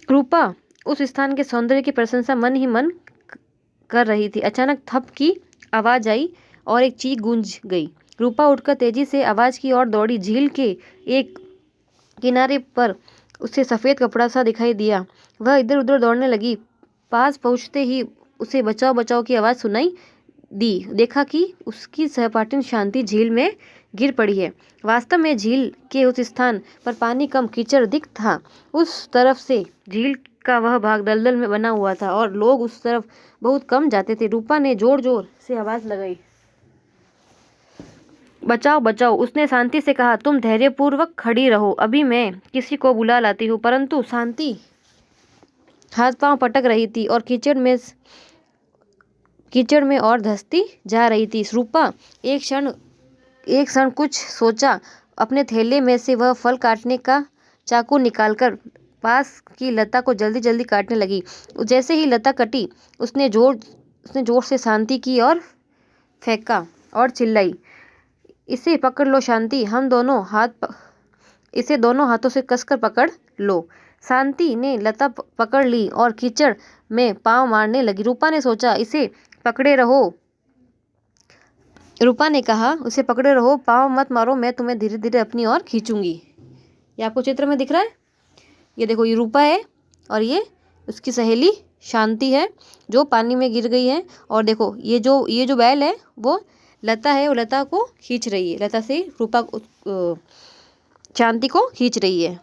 रूपा उस स्थान के सौंदर्य की प्रशंसा मन ही मन कर रही थी। अचानक थप की आवाज आई और एक चीख गूंज गई। रूपा उठकर तेजी से आवाज की ओर दौड़ी। झील के एक किनारे पर उसे सफेद कपड़ा सा दिखाई दिया। वह इधर उधर दौड़ने लगी। पास पहुंचते ही उसे बचाओ बचाओ की आवाज सुनाई दी। देखा कि उसकी सहपाठिन शांति झील में गिर पड़ी है। वास्तव में झील के उस स्थान पर पानी कम कीचड़ दिख था। उस तरफ से झील का वह भाग दलदल में बना हुआ था और लोग उस तरफ बहुत कम जाते थे। रूपा ने जोर जोर से आवाज लगाई, बचाओ बचाओ। उसने शांति से कहा, तुम धैर्यपूर्वक खड़ी रहो, अभी मैं किसी को बुला लाती हूँ। परंतु शांति हाथ पांव पटक रही थी और कीचड़ में और धंसती जा रही थी। रूपा एक क्षण कुछ सोचा। अपने थैले में से वह फल काटने का चाकू निकालकर पास की लता को जल्दी जल्दी काटने लगी। जैसे ही लता कटी, उसने जोर से शांति की ओर फेंका और चिल्लाई, इसे पकड़ लो शांति, इसे दोनों हाथों से कसकर पकड़ लो। शांति ने लता पकड़ ली और कीचड़ में पांव मारने लगी। रूपा ने सोचा, इसे पकड़े रहो। रूपा ने कहा, उसे पकड़े रहो, पांव मत मारो, मैं तुम्हें धीरे धीरे अपनी ओर खींचूंगी। ये आपको चित्र में दिख रहा है? ये देखो, ये रूपा है और ये उसकी सहेली शांति है जो पानी में गिर गई है। और देखो, ये जो बैल है वो लता है, वो लता को खींच रही है। लता से रूपा शांति को खींच रही है।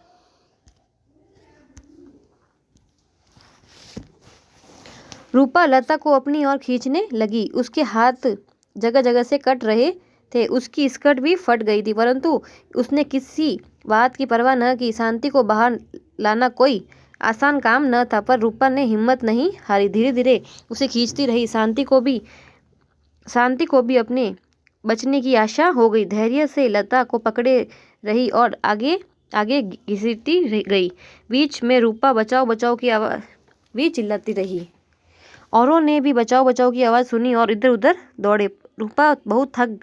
रूपा लता को अपनी ओर खींचने लगी। उसके हाथ जगह जगह से कट रहे थे। उसकी स्कर्ट भी फट गई थी, परंतु उसने किसी बात की परवाह न की। शांति को बाहर लाना कोई आसान काम न था, पर रूपा ने हिम्मत नहीं हारी। धीरे धीरे उसे खींचती रही। शांति को भी अपने बचने की आशा हो गई। धैर्य से लता को पकड़े रही और आगे आगे घसीटती गई। बीच में रूपा बचाओ बचाओ की आवाज भी चिल्लाती रही। औरों ने भी बचाओ बचाओ की आवाज़ सुनी और इधर उधर दौड़े। रूपा बहुत थक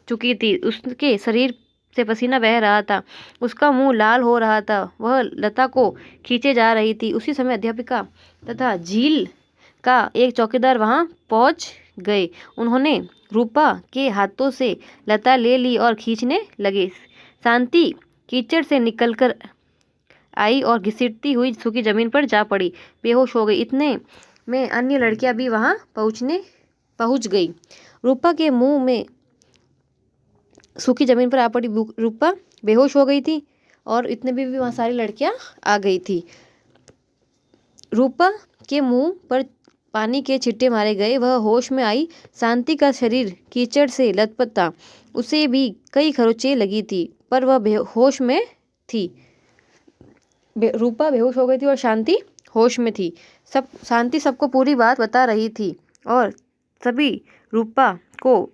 चुकी थी। उसके शरीर से पसीना बह रहा था। उसका मुंह लाल हो रहा था। वह लता को खींचे जा रही थी। उसी समय अध्यापिका तथा झील का एक चौकीदार वहां पहुंच गए। उन्होंने रूपा के हाथों से लता ले ली और खींचने लगे। शांति कीचड़ से निकलकर आई और घसीटती हुई सूखी जमीन पर जा पड़ी, बेहोश हो गई। इतने में अन्य लड़कियां भी वहां पहुंच गई। रूपा के मुंह में सूखी जमीन पर आ पड़ी। रूपा बेहोश हो गई थी और इतने भी वहां सारी लड़कियां आ गई थी। रूपा के मुंह पर पानी के छिट्टे मारे गए। वह होश में आई। शांति का शरीर कीचड़ से लथपथ था। उसे भी कई खरोंचें लगी थी, पर वह होश में थी। रूपा बेहोश हो गई थी और शांति होश में थी। शांति सबको पूरी बात बता रही थी और सभी रूपा को